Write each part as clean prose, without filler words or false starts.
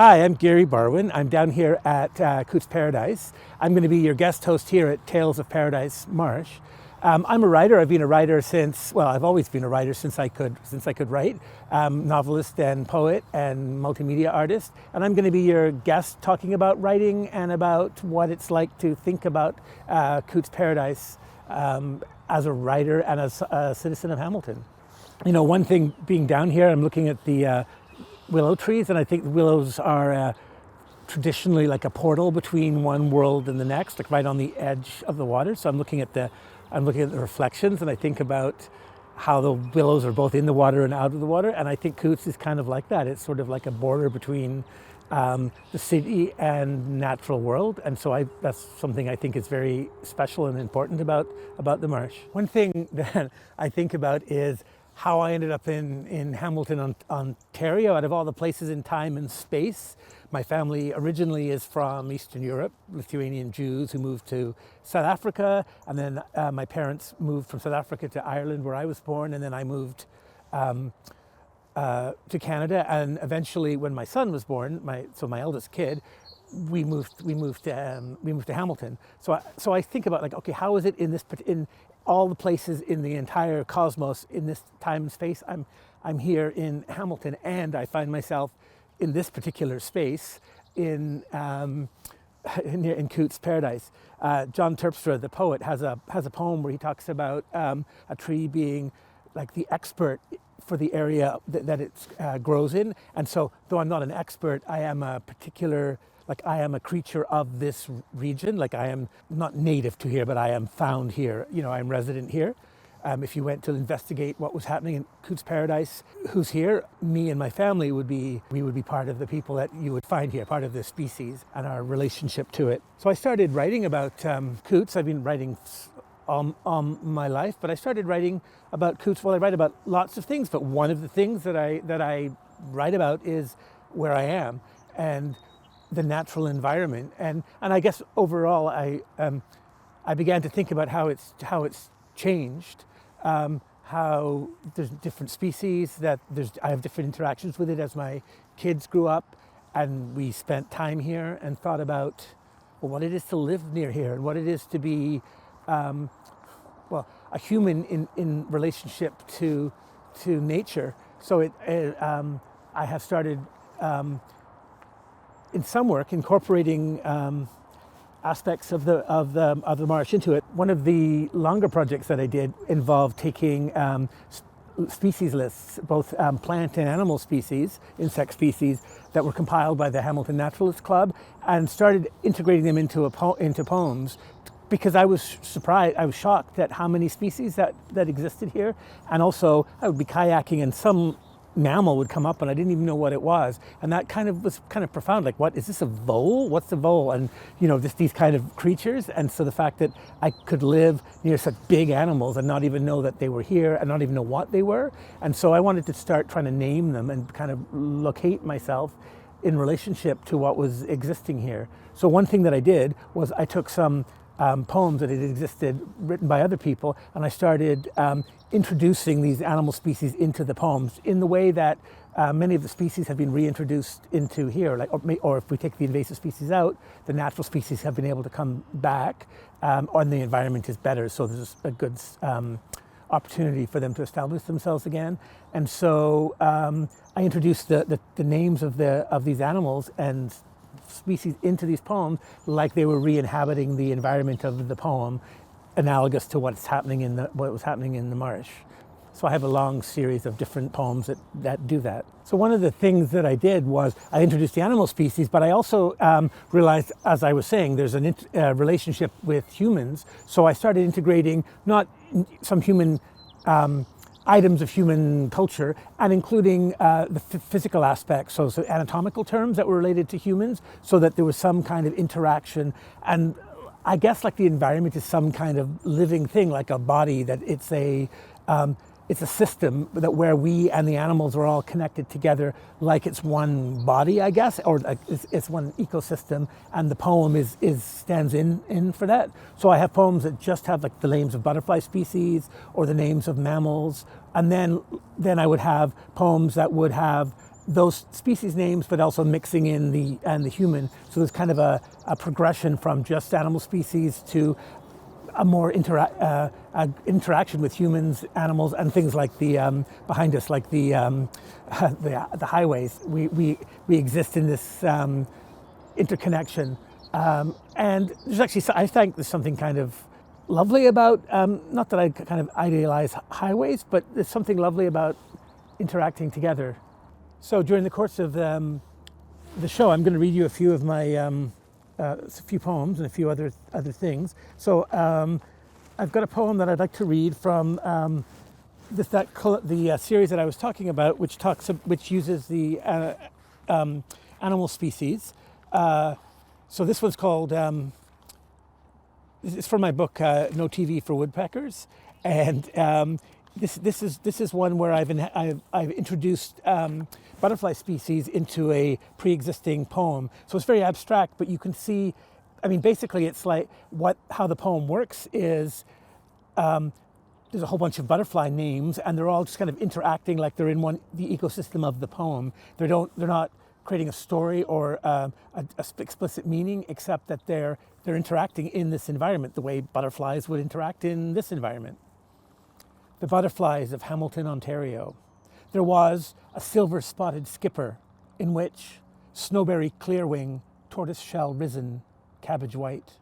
Hi, I'm Gary Barwin. I'm down here at Coots Paradise. I'm going to be your guest host here at Tales of Paradise Marsh. I'm a writer. I've been a writer since, well, I've always been a writer since I could write. Novelist and poet and multimedia artist. And I'm going to be your guest talking about writing and about what it's like to think about Coots Paradise as a writer and as a citizen of Hamilton. You know, one thing being down here, I'm looking at the willow trees, and I think the willows are traditionally like a portal between one world and the next, like right on the edge of the water. So I'm looking at the reflections, and I think about how the willows are both in the water and out of the water. And I think Coots is kind of like that. It's sort of like a border between the city and natural world. And so that's something I think is very special and important about the marsh. One thing that I think about is how I ended up in Hamilton, Ontario, out of all the places in time and space. My family originally is from Eastern Europe, Lithuanian Jews who moved to South Africa, and then my parents moved from South Africa to Ireland, where I was born, and then I moved to Canada, and eventually, when my son was born, my eldest kid, we moved to Hamilton. So I think about, like, okay, how is it in all the places in the entire cosmos in this time and space? I'm here in Hamilton, and I find myself in this particular space in Coots Paradise. John Terpstra, the poet, has a poem where he talks about a tree being like the expert for the area that it grows in. And so, though I'm not an expert, I am a creature of this region. Like, I am not native to here, but I am found here. You know, I'm resident here. If you went to investigate what was happening in Coots Paradise, who's here, me and my family we would be part of the people that you would find here, part of the species and our relationship to it. So I started writing about Coots. I've been writing all my life, but I started writing about Coots. Well, I write about lots of things, but one of the things that I write about is where I am and the natural environment. And I guess overall, I began to think about how it's changed, how there's different species, I have different interactions with it as my kids grew up, and we spent time here and thought about, well, what it is to live near here and what it is to be a human in relationship to nature. So I have started in some work incorporating aspects of the marsh into it. One of the longer projects that I did involved taking species lists, both plant and animal species, insect species, that were compiled by the Hamilton Naturalist Club, and started integrating them into poems, because I was surprised, I was shocked at how many species that existed here. And also, I would be kayaking and some mammal would come up and I didn't even know what it was. And that was kind of profound. Like, what is this, a vole? What's a vole? And, you know, just these kind of creatures. And so the fact that I could live near such big animals and not even know that they were here and not even know what they were. And so I wanted to start trying to name them and kind of locate myself in relationship to what was existing here. So one thing that I did was I took some poems that had existed, written by other people, and I started introducing these animal species into the poems in the way that many of the species have been reintroduced into here. Like, or if we take the invasive species out, the natural species have been able to come back, and the environment is better. So there's a good opportunity for them to establish themselves again. And so I introduced the names of these animals and species into these poems, like they were re-inhabiting the environment of the poem, analogous to what was happening in the marsh. So I have a long series of different poems that do that. So one of the things that I did was I introduced the animal species, but I also realized, as I was saying, there's a relationship with humans. So I started integrating not some human items of human culture, and including the physical aspects, so anatomical terms that were related to humans, so that there was some kind of interaction. And I guess, like, the environment is some kind of living thing, like a body, that it's a system that where we and the animals are all connected together, like it's one body, I guess, or like it's one ecosystem, and the poem stands in for that. So I have poems that just have, like, the names of butterfly species or the names of mammals, and then I would have poems that would have those species names, but also mixing in the human. So there's kind of a progression from just animal species to a more interaction with humans, animals, and things like the behind us, like the highways. We exist in this interconnection, and there's actually, I think there's something kind of lovely about, not that I kind of idealize highways, but there's something lovely about interacting together. So during the course of the show, I'm going to read you a few of my a few poems and a few other things. So I've got a poem that I'd like to read from the series that I was talking about, which uses the animal species. So this one's called. It's from my book No TV for Woodpeckers, and this is one where I've introduced butterfly species into a pre-existing poem. So it's very abstract, but you can see, I mean, basically it's like how the poem works is there's a whole bunch of butterfly names, and they're all just kind of interacting like they're in the ecosystem of the poem. They're not creating a story or a explicit meaning, except that they're interacting in this environment the way butterflies would interact in this environment. The butterflies of Hamilton, Ontario. There was a silver-spotted skipper in which snowberry clearwing, tortoise-shell risen, cabbage white,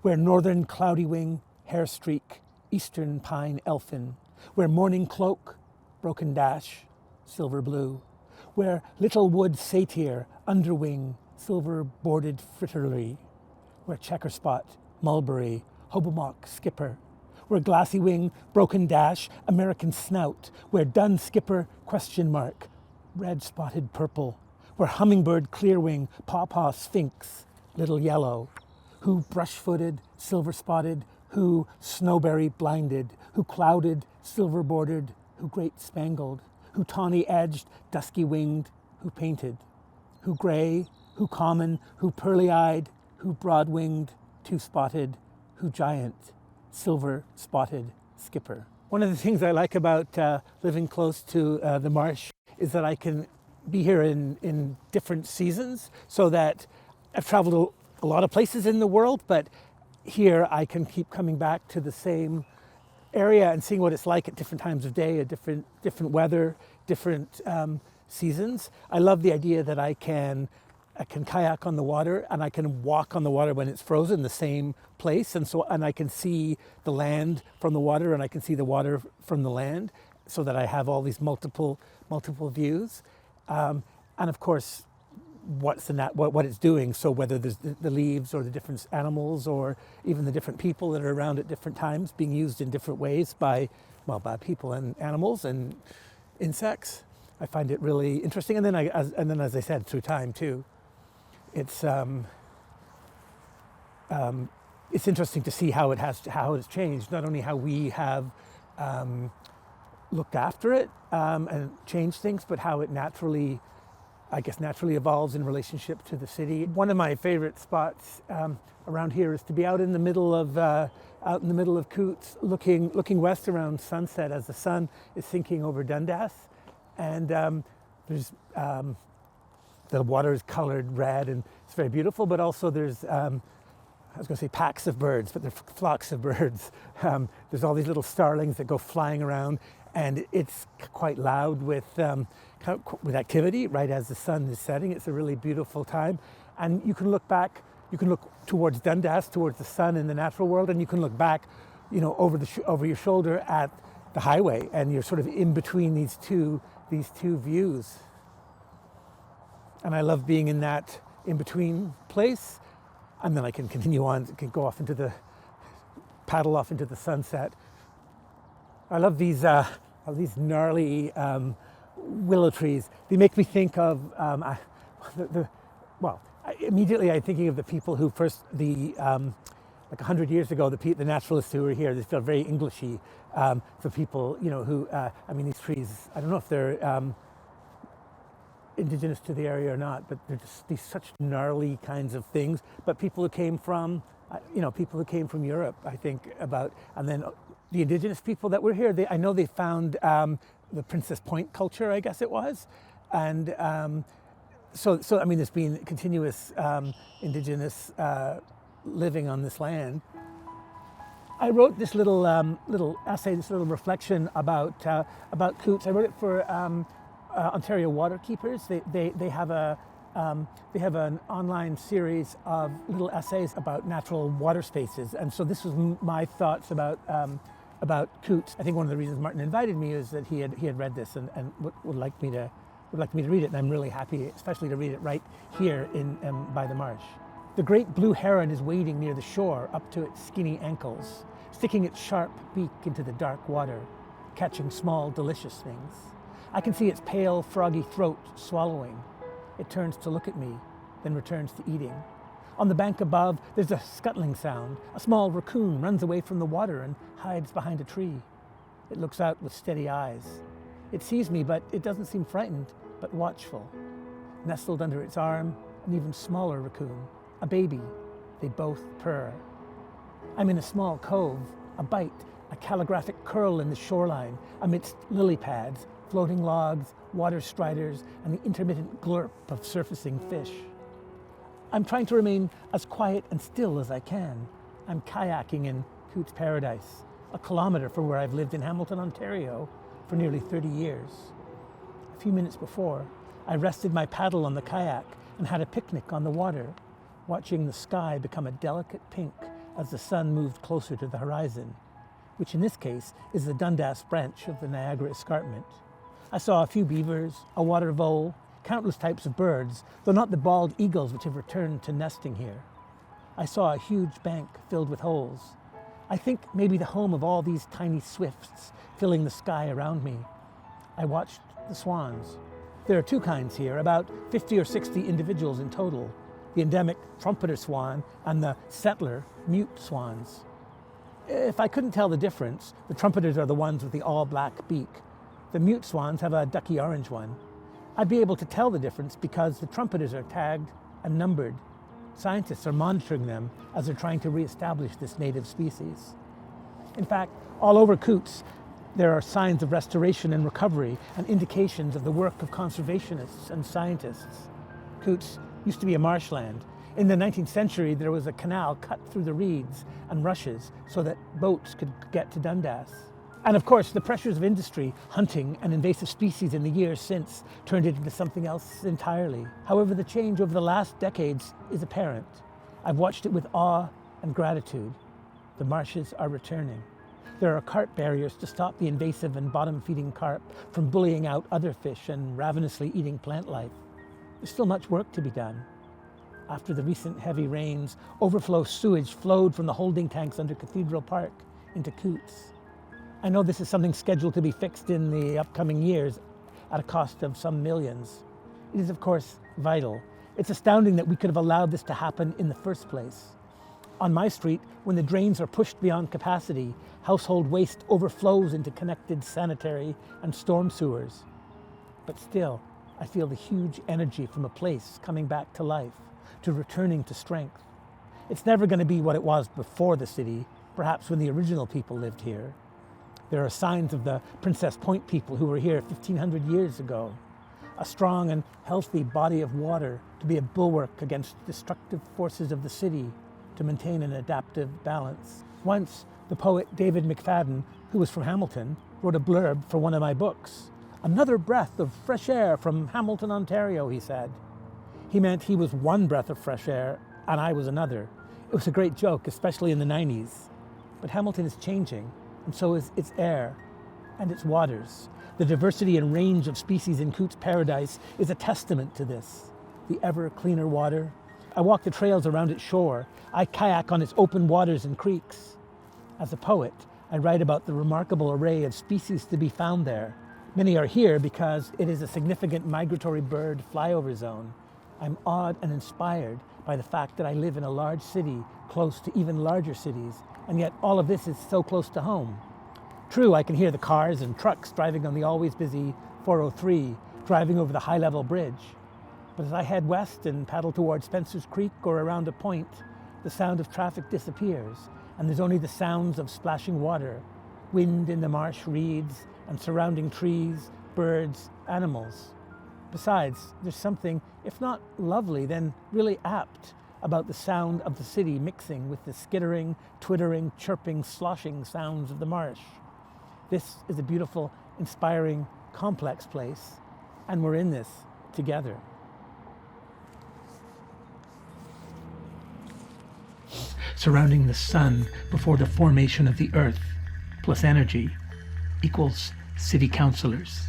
where northern cloudy wing, hair streak, eastern pine elfin, where morning cloak, broken dash, silver blue, where little wood satyr, underwing, silver bordered fritterly, where checker spot, mulberry, hobomock skipper, where glassy wing, broken dash, American snout, where dun skipper, question mark, red spotted purple, where hummingbird clearwing, pawpaw sphinx, little yellow, who brush-footed, silver-spotted, who snowberry blinded, who clouded, silver-bordered, who great spangled, who tawny-edged, dusky-winged, who painted, who gray, who common, who pearly-eyed, who broad-winged, two-spotted, who giant, silver-spotted skipper. One of the things I like about living close to the marsh is that I can be here in different seasons, so that I've traveled a lot of places in the world, but here I can keep coming back to the same area and seeing what it's like at different times of day, at different weather, different seasons. I love the idea that I can kayak on the water, and I can walk on the water when it's frozen, the same place, and I can see the land from the water, and I can see the water from the land, so that I have all these multiple views, and of course, what it's doing. So whether there's the leaves or the different animals or even the different people that are around at different times, being used in different ways by people and animals and insects, I find it really interesting. And then as I said, through time too. It's interesting to see how it's changed. Not only how we have looked after it and changed things, but how it naturally evolves in relationship to the city. One of my favorite spots around here is to be out in the middle of Coots, looking west around sunset as the sun is sinking over Dundas, and there's the water is colored red and it's very beautiful, but also there's, I was going to say packs of birds, but they're flocks of birds. There's all these little starlings that go flying around, and it's quite loud with activity right as the sun is setting. It's a really beautiful time. And you can look back, you can look towards Dundas, towards the sun in the natural world, and you can look back, over your shoulder at the highway, and you're sort of in between these two views. And I love being in that in-between place, and then I can continue on, can paddle off into the sunset. I love these gnarly willow trees. They make me think of, immediately I'm thinking of the people who first, like 100 years ago, the naturalists who were here. They feel very Englishy. The people, who, these trees, I don't know if they're indigenous to the area or not, but they're just these such gnarly kinds of things. But people who came from, Europe, I think about, and then the indigenous people that were here, I know they found the Princess Point culture, I guess it was, And so I mean, there's been continuous indigenous living on this land. I wrote this little essay, this little reflection about coots. I wrote it for Ontario Waterkeepers. They have an online series of little essays about natural water spaces, and so this was my thoughts about coots. I think one of the reasons Martin invited me is that he had read this and would like me to read it, and I'm really happy, especially to read it right here in by the marsh. The great blue heron is wading near the shore up to its skinny ankles, sticking its sharp beak into the dark water, catching small, delicious things. I can see its pale, froggy throat swallowing. It turns to look at me, then returns to eating. On the bank above, there's a scuttling sound. A small raccoon runs away from the water and hides behind a tree. It looks out with steady eyes. It sees me, but it doesn't seem frightened, but watchful. Nestled under its arm, an even smaller raccoon, a baby. They both purr. I'm in a small cove, a bight, a calligraphic curl in the shoreline, amidst lily pads, floating logs, water striders, and the intermittent glurp of surfacing fish. I'm trying to remain as quiet and still as I can. I'm kayaking in Coots Paradise, a kilometre from where I've lived in Hamilton, Ontario, for nearly 30 years. A few minutes before, I rested my paddle on the kayak and had a picnic on the water, watching the sky become a delicate pink as the sun moved closer to the horizon, which in this case is the Dundas branch of the Niagara Escarpment. I saw a few beavers, a water vole, countless types of birds, though not the bald eagles which have returned to nesting here. I saw a huge bank filled with holes. I think maybe the home of all these tiny swifts filling the sky around me. I watched the swans. There are two kinds here, about 50 or 60 individuals in total, the endemic trumpeter swan and the settler mute swans. If I couldn't tell the difference, the trumpeters are the ones with the all-black beak. The mute swans have a ducky orange one. I'd be able to tell the difference because the trumpeters are tagged and numbered. Scientists are monitoring them as they're trying to reestablish this native species. In fact, all over Coots, there are signs of restoration and recovery and indications of the work of conservationists and scientists. Coots used to be a marshland. In the 19th century, there was a canal cut through the reeds and rushes so that boats could get to Dundas. And of course, the pressures of industry, hunting, and invasive species in the years since turned it into something else entirely. However, the change over the last decades is apparent. I've watched it with awe and gratitude. The marshes are returning. There are carp barriers to stop the invasive and bottom-feeding carp from bullying out other fish and ravenously eating plant life. There's still much work to be done. After the recent heavy rains, overflow sewage flowed from the holding tanks under Cathedral Park into Coots. I know this is something scheduled to be fixed in the upcoming years at a cost of some millions. It is, of course, vital. It's astounding that we could have allowed this to happen in the first place. On my street, when the drains are pushed beyond capacity, household waste overflows into connected sanitary and storm sewers. But still, I feel the huge energy from a place coming back to life, to returning to strength. It's never going to be what it was before the city, perhaps when the original people lived here. There are signs of the Princess Point people who were here 1,500 years ago. A strong and healthy body of water to be a bulwark against destructive forces of the city, to maintain an adaptive balance. Once, the poet David McFadden, who was from Hamilton, wrote a blurb for one of my books. "Another breath of fresh air from Hamilton, Ontario," he said. He meant he was one breath of fresh air and I was another. It was a great joke, especially in the 90s. But Hamilton is changing, and so is its air and its waters. The diversity and range of species in Coots Paradise is a testament to this. The ever cleaner water. I walk the trails around its shore. I kayak on its open waters and creeks. As a poet, I write about the remarkable array of species to be found there. Many are here because it is a significant migratory bird flyover zone. I'm awed and inspired by the fact that I live in a large city close to even larger cities, and yet all of this is so close to home. True, I can hear the cars and trucks driving on the always busy 403, driving over the high-level bridge. But as I head west and paddle towards Spencer's Creek or around a point, the sound of traffic disappears, and there's only the sounds of splashing water, wind in the marsh reeds, and surrounding trees, birds, animals. Besides, there's something, if not lovely, then really apt about the sound of the city mixing with the skittering, twittering, chirping, sloshing sounds of the marsh. This is a beautiful, inspiring, complex place, and we're in this together. Surrounding the sun before the formation of the earth, plus energy, equals city councillors.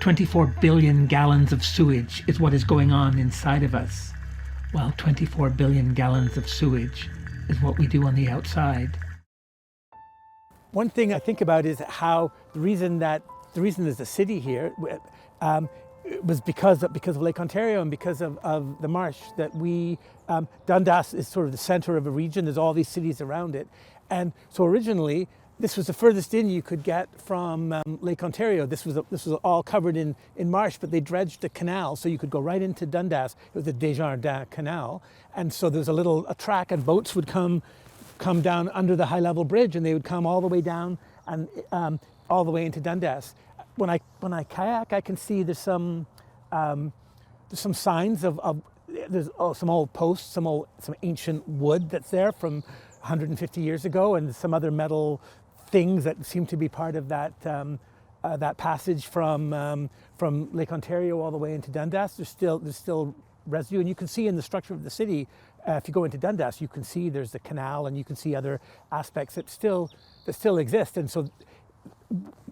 24 billion gallons of sewage is what is going on inside of us, while 24 billion gallons of sewage is what we do on the outside. One thing I think about is how the reason there's a city here was because of Lake Ontario and because of the marsh, that Dundas is sort of the center of a region. There's all these cities around it. And so originally, this was the furthest in you could get from Lake Ontario. This was all covered in marsh, but they dredged a canal so you could go right into Dundas. It was the Desjardins Canal. And so there was a track, and boats would come down under the high level bridge, and they would come all the way down and all the way into Dundas. When I kayak, I can see there's some signs of there's some old posts, some ancient wood that's there from 150 years ago, and some other metal things that seem to be part of that passage from Lake Ontario all the way into Dundas. There's still residue, and you can see in the structure of the city. If you go into Dundas, you can see there's the canal, and you can see other aspects that still exist. And so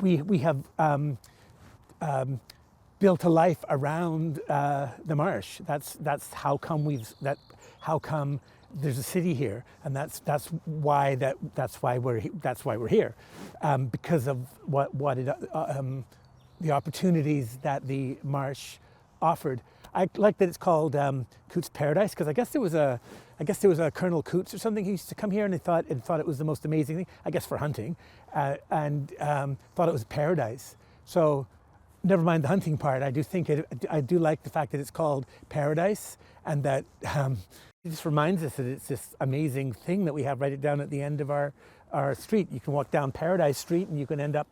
we have built a life around the marsh. That's how come there's a city here, and that's why we're here, because of the opportunities that the marsh offered. I like that it's called Coots Paradise, because I guess there was a Colonel Coots or something. He used to come here, and he thought it was the most amazing thing, I guess, for hunting, and thought it was paradise. So never mind the hunting part. I do like the fact that it's called Paradise, and that it just reminds us that it's this amazing thing that we have right down at the end of our street. You can walk down Paradise Street, and you can end up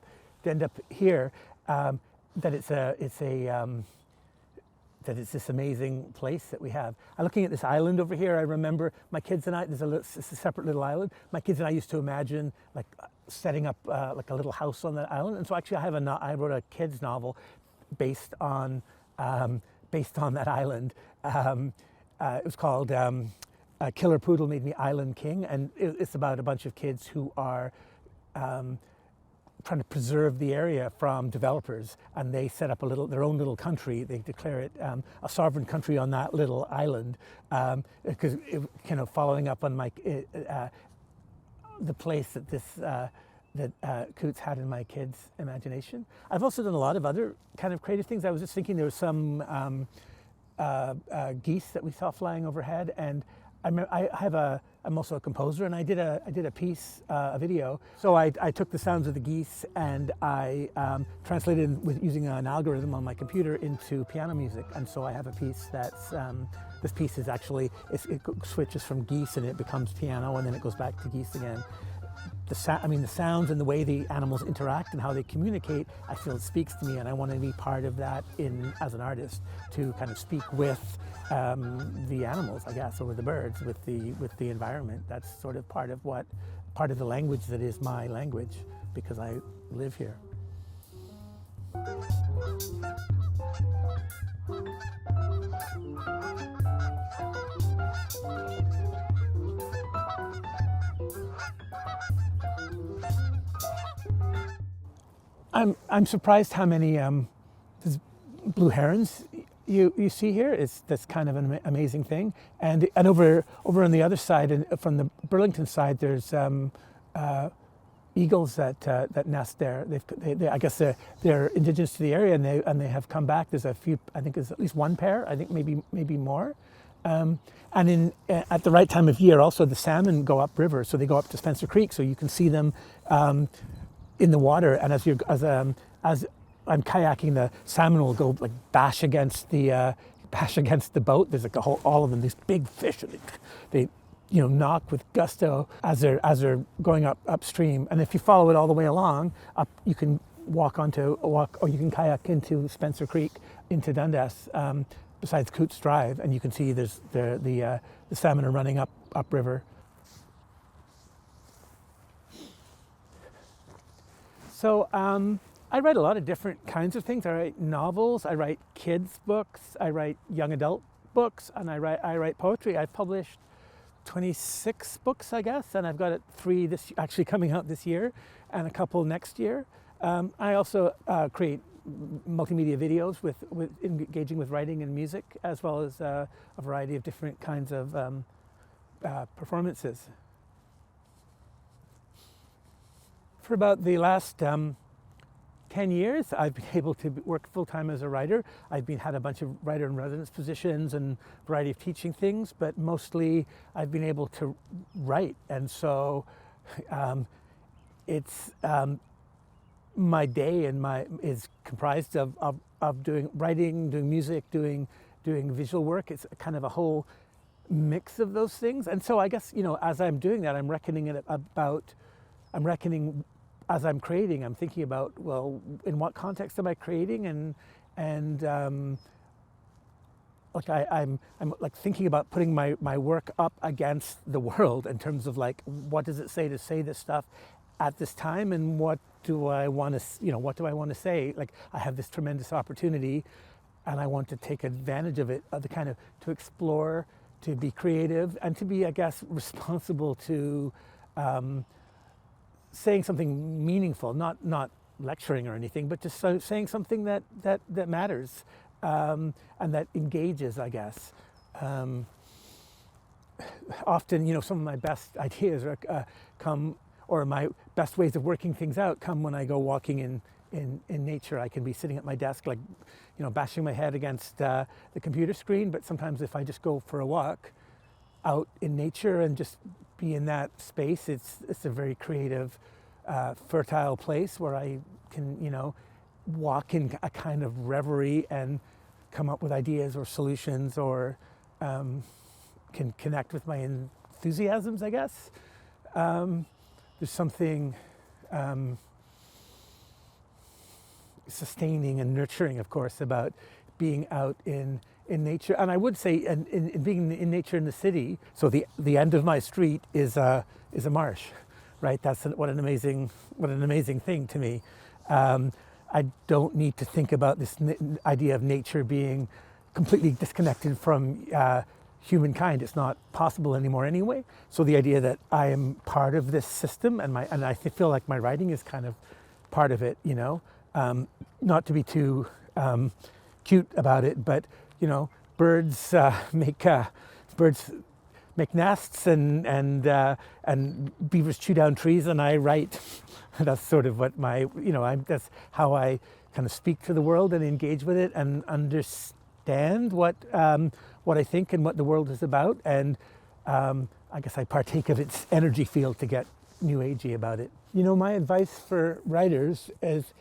here. That it's this amazing place that we have. I'm looking at this island over here. I remember my kids and I, it's a separate little island. My kids and I used to imagine like setting up like a little house on that island. And so actually I wrote a kids novel based on that island. It was called Killer Poodle Made Me Island King. And it's about a bunch of kids who are trying to preserve the area from developers, and they set up their own little country. They declare it a sovereign country on that little island, because following up on the place that Coots had in my kids' imagination. I've also done a lot of other kind of creative things. I was just thinking there was some geese that we saw flying overhead, and I'm also a composer, and I did a piece, a video. So I took the sounds of the geese, and I translated using an algorithm on my computer into piano music. And so I have a piece that's, this piece is actually, it switches from geese and it becomes piano, and then it goes back to geese again. The sounds and the way the animals interact and how they communicate, I feel it speaks to me, and I want to be part of that as an artist, to kind of speak with the animals, I guess, or with the birds, with the environment. That's sort of part of the language that is my language, because I live here. I'm surprised how many blue herons you see here. That's kind of an amazing thing. And over on the other side, and from the Burlington side, there's eagles that nest there. I guess they're indigenous to the area, and they have come back. There's a few. I think there's at least one pair. I think maybe more. And at the right time of year, also the salmon go upriver, so they go up to Spencer Creek, so you can see them in the water. And as I'm kayaking, the salmon will go like bash against the boat. There's like all of them, these big fish, and they knock with gusto as they're going upstream. And if you follow it all the way along, you can walk or you can kayak into Spencer Creek into Dundas, besides Coots Drive, and you can see there's the salmon are running upriver. So I write a lot of different kinds of things. I write novels, I write kids books, I write young adult books, and I write poetry. I've published 26 books, I guess, and I've got 3 actually coming out this year, and a couple next year. I also create multimedia videos with engaging with writing and music, as well as a variety of different kinds of performances. For about the last 10 years, I've been able to work full-time as a writer. I've had a bunch of writer-in-residence positions and a variety of teaching things, but mostly I've been able to write. And so it's my day is comprised of doing writing, doing music, doing visual work. It's kind of a whole mix of those things. And so I guess, as I'm doing that, I'm reckoning as I'm creating, I'm thinking about, well, in what context am I creating, and like I'm like thinking about putting my work up against the world in terms of like, what does it say to say this stuff at this time, and what do I want to say? Like, I have this tremendous opportunity, and I want to take advantage of it, to explore, to be creative, and to be, I guess, responsible to saying something meaningful, not lecturing or anything, but just saying something that matters, and that engages, I guess. Often, some of my best ideas come, or my best ways of working things out come when I go walking in nature. I can be sitting at my desk, like, bashing my head against the computer screen, but sometimes if I just go for a walk out in nature and just be in that space, it's a very creative, fertile place where I can, walk in a kind of reverie and come up with ideas or solutions, or can connect with my enthusiasms, I guess. There's something sustaining and nurturing, of course, about being out in nature. And I would say, in being in nature in the city, so the end of my street is a marsh, right? That's what an amazing thing to me. I don't need to think about this idea of nature being completely disconnected from humankind. It's not possible anymore anyway. So the idea that I am part of this system, and I feel like my writing is kind of part of it, not to be too cute about it, but birds make nests, and beavers chew down trees, and I write. That's sort of what that's how I kind of speak to the world and engage with it and understand what I think and what the world is about, and I guess I partake of its energy field to get new agey about it. My advice for writers is,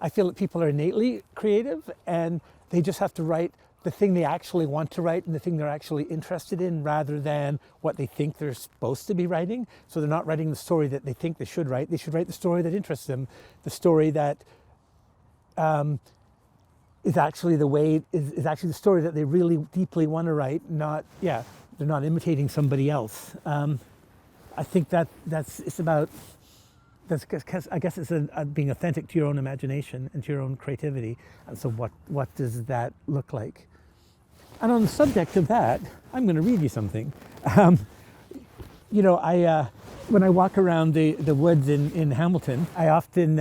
I feel that people are innately creative, and they just have to write the thing they actually want to write and the thing they're actually interested in, rather than what they think they're supposed to be writing. So they're not writing the story that they think they should write. They should write the story that interests them, the story that is actually the story that they really deeply want to write. They're not imitating somebody else. I think it's about. I guess it's being authentic to your own imagination and to your own creativity. And so what does that look like? And on the subject of that, I'm going to read you something. When I walk around the woods in Hamilton, I often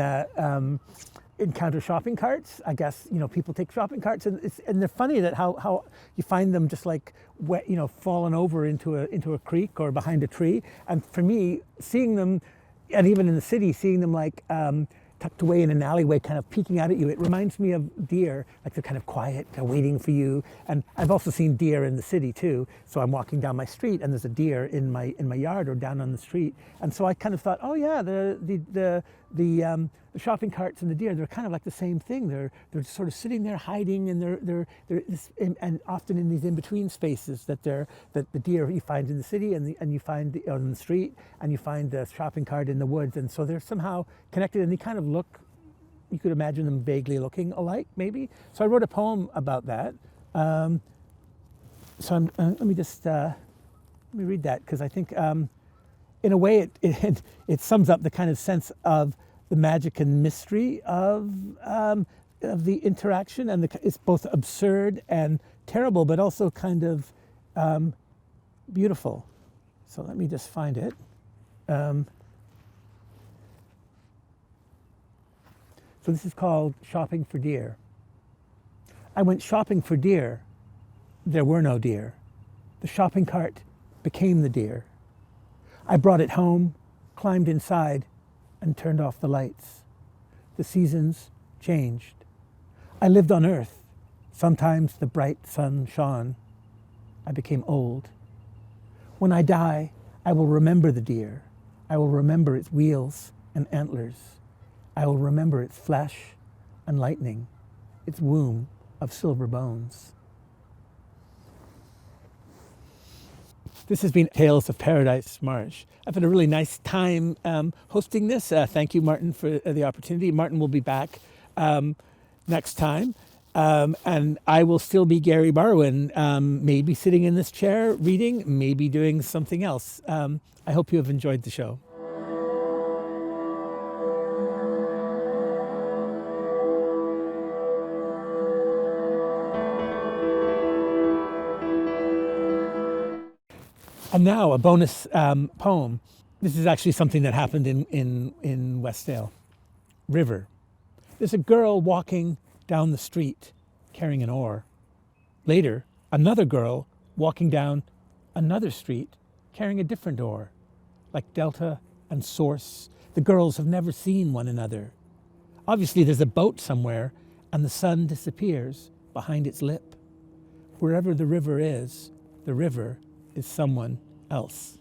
encounter shopping carts. I guess, people take shopping carts, and they're funny that how you find them just like wet, fallen over into a creek or behind a tree. And for me, seeing them, and even in the city, seeing them like tucked away in an alleyway, kind of peeking out at you, it reminds me of deer, like they're kind of quiet, waiting for you. And I've also seen deer in the city too. So I'm walking down my street, and there's a deer in my yard or down on the street. And so I kind of thought, oh yeah, the shopping carts and the deer, they're kind of like the same thing. They're sort of sitting there hiding, and and often in these in-between spaces that the deer you find in the city and you find on the street, and you find the shopping cart in the woods. And so they're somehow connected, and they kind of look you could imagine them vaguely looking alike, maybe. So I wrote a poem about that. Let me just let me read that, because I think in a way it sums up the kind of sense of the magic and mystery of the interaction, and it's both absurd and terrible, but also kind of beautiful. So let me just find it. So this is called Shopping for Deer. I went shopping for deer. There were no deer. The shopping cart became the deer. I brought it home, climbed inside, and turned off the lights. The seasons changed. I lived on Earth. Sometimes the bright sun shone. I became old. When I die, I will remember the deer. I will remember its wheels and antlers. I will remember its flesh and lightning, its womb of silver bones. This has been Tales of Paradise Marsh. I've had a really nice time hosting this. Thank you, Martin, for the opportunity. Martin will be back next time. And I will still be Gary Barwin, maybe sitting in this chair reading, maybe doing something else. I hope you have enjoyed the show. And now a bonus poem. This is actually something that happened in Westdale. River. There's a girl walking down the street carrying an oar. Later, another girl walking down another street carrying a different oar. Like Delta and Source, the girls have never seen one another. Obviously, there's a boat somewhere, and the sun disappears behind its lip. Wherever the river is someone else.